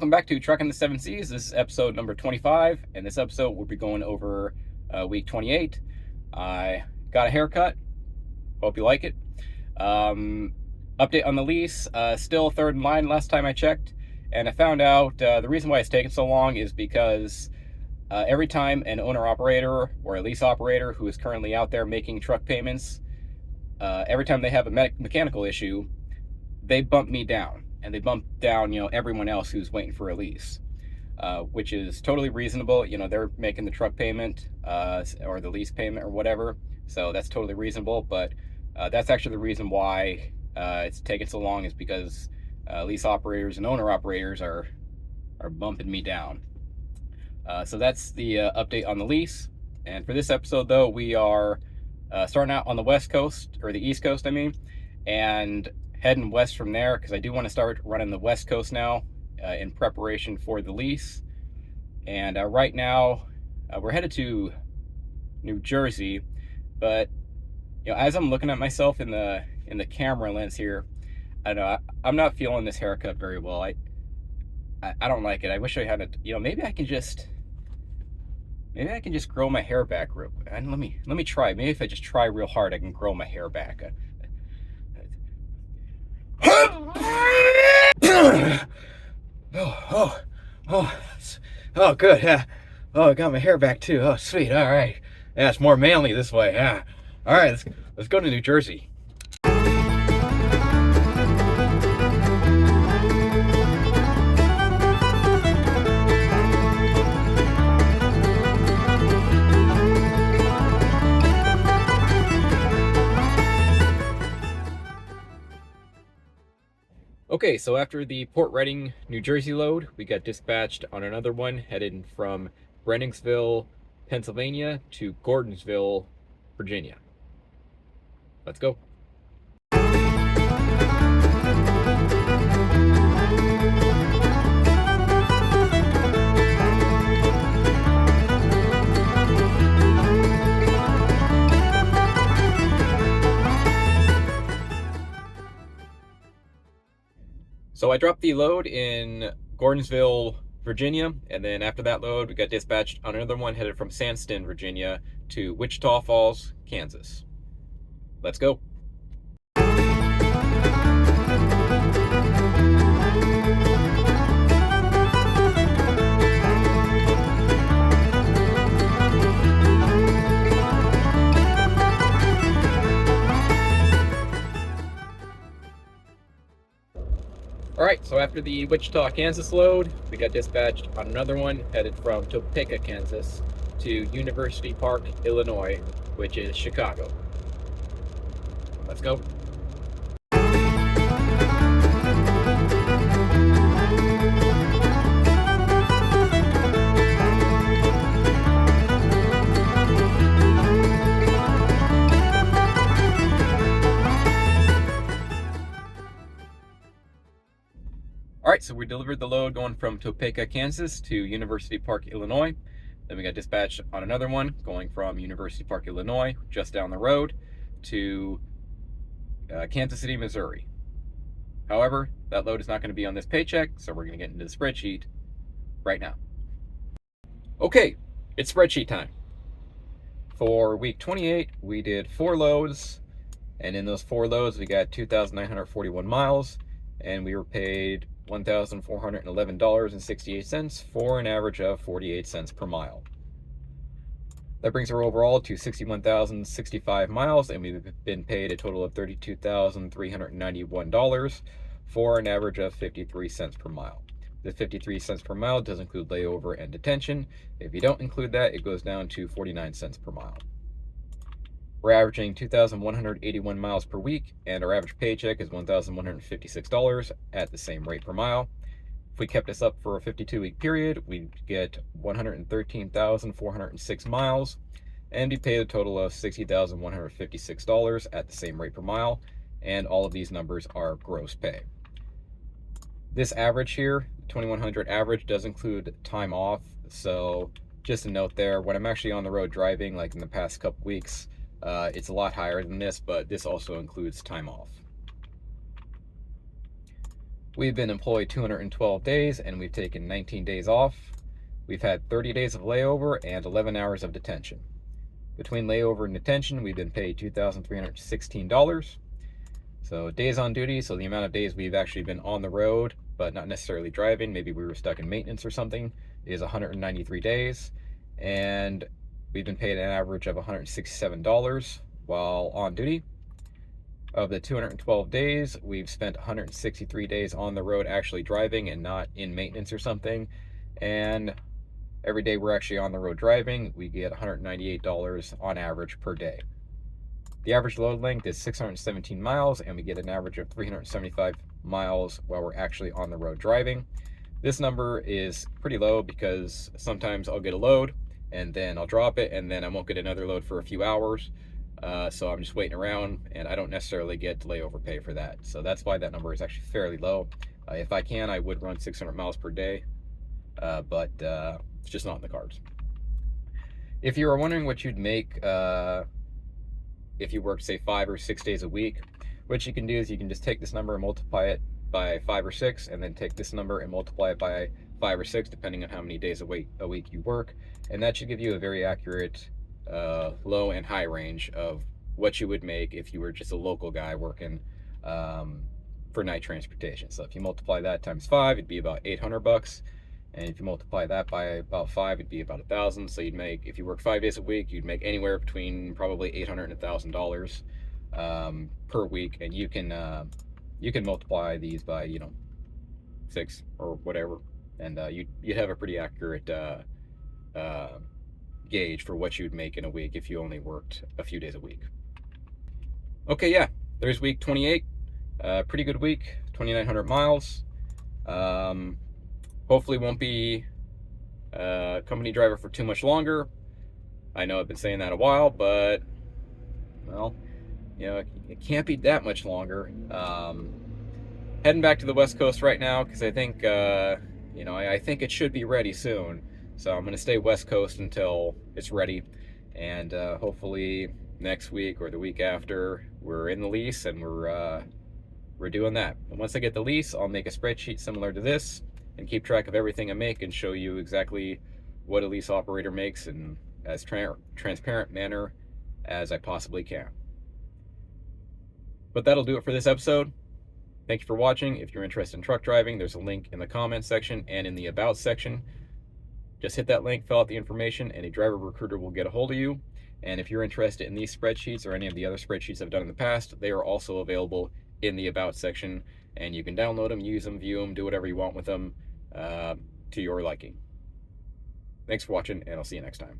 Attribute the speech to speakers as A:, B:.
A: Welcome back to Trucking the Seven Seas. This is episode number 25. In this episode, we'll be going over week 28. I got a haircut. Hope you like it. Update on the lease. Still third in line last time I checked. And I found out the reason why it's taken so long is because every time an owner-operator or a lease operator who is currently out there making truck payments, every time they have a mechanical issue, they bump me down. And they bump down, everyone else who's waiting for a lease, which is totally reasonable. They're making the truck payment or the lease payment or whatever. So that's totally reasonable. But that's actually the reason why it's taking so long, is because lease operators and owner operators are bumping me down. So that's the update on the lease. And for this episode, though, we are starting out on the West Coast, or the East Coast, I mean, and heading west from there, because I do want to start running the West Coast now in preparation for the lease. And right now we're headed to New Jersey, but as I'm looking at myself in the camera lens here, I know I'm not feeling this haircut very well. I don't like it. I wish I had it. Maybe I can just grow my hair back real quick. And let me try. Maybe if I just try real hard, I can grow my hair back. Oh, good. Yeah. Oh, I got my hair back too. Oh, sweet. All right. Yeah, it's more manly this way. Yeah. All right, let's go to New Jersey. Okay, so after the Port Reading, New Jersey load, we got dispatched on another one headed from Brenningsville, Pennsylvania to Gordonsville, Virginia. Let's go. So I dropped the load in Gordonsville, Virginia, and then after that load, we got dispatched on another one headed from Sandston, Virginia to Wichita Falls, Kansas. Let's go. Alright, so after the Wichita, Kansas load, we got dispatched on another one headed from Topeka, Kansas to University Park, Illinois, which is Chicago. Let's go. Alright, so we delivered the load going from Topeka, Kansas to University Park, Illinois. Then we got dispatched on another one going from University Park, Illinois, just down the road, to Kansas City, Missouri. However, that load is not going to be on this paycheck, so we're going to get into the spreadsheet right now. Okay, it's spreadsheet time. For week 28, we did 4 loads, and in those 4 loads, we got 2,941 miles, and we were paid $1,411.68 for an average of 48 cents per mile. That brings our overall to 61,065 miles, and we've been paid a total of $32,391 for an average of 53 cents per mile. The 53 cents per mile does include layover and detention. If you don't include that, it goes down to 49 cents per mile. We're averaging 2,181 miles per week, and our average paycheck is $1,156 at the same rate per mile. If we kept this up for a 52-week period, we'd get 113,406 miles, and be paid a total of $60,156 at the same rate per mile, and all of these numbers are gross pay. This average here, 2100 average, does include time off, so just a note there, when I'm actually on the road driving, like in the past couple weeks, it's a lot higher than this, but this also includes time off. We've been employed 212 days and we've taken 19 days off. We've had 30 days of layover and 11 hours of detention. Between layover and detention, we've been paid $2,316. So days on duty, so the amount of days we've actually been on the road, but not necessarily driving, maybe we were stuck in maintenance or something, is 193 days. And we've been paid an average of $167 while on duty. Of the 212 days, we've spent 163 days on the road actually driving and not in maintenance or something. And every day we're actually on the road driving, we get $198 on average per day. The average load length is 617 miles, and we get an average of 375 miles while we're actually on the road driving. This number is pretty low because sometimes I'll get a load and then I'll drop it and then I won't get another load for a few hours. So I'm just waiting around and I don't necessarily get layover pay for that. So that's why that number is actually fairly low. If I can, I would run 600 miles per day, but it's just not in the cards. If you were wondering what you'd make if you work, say, 5 or 6 days a week, what you can do is you can just take this number and multiply it by 5 or 6, and then take this number and multiply it by 5 or 6, depending on how many days a week you work, and that should give you a very accurate low and high range of what you would make if you were just a local guy working for night transportation. So if you multiply that times 5, it'd be about $800. And if you multiply that by about 5, it'd be about $1,000. So you'd make, if you work 5 days a week, you'd make anywhere between probably $800 and $1,000 per week. And you can multiply these by 6 or whatever, and you'd have a pretty accurate gauge for what you'd make in a week if you only worked a few days a week. Okay, yeah, there's week 28. Pretty good week, 2,900 miles. Hopefully won't be a company driver for too much longer. I know I've been saying that a while, but, well, it can't be that much longer. Heading back to the West Coast right now because I think, I think it should be ready soon. So I'm going to stay West Coast until it's ready. And hopefully next week or the week after, we're in the lease and we're doing that. And once I get the lease, I'll make a spreadsheet similar to this and keep track of everything I make and show you exactly what a lease operator makes in as transparent manner as I possibly can. But that'll do it for this episode. Thank you for watching. If you're interested in truck driving, there's a link in the comments section and in the about section. Just hit that link, fill out the information, and a driver recruiter will get a hold of you. And if you're interested in these spreadsheets or any of the other spreadsheets I've done in the past, they are also available in the about section, and you can download them, use them, view them, do whatever you want with them to your liking. Thanks for watching, and I'll see you next time.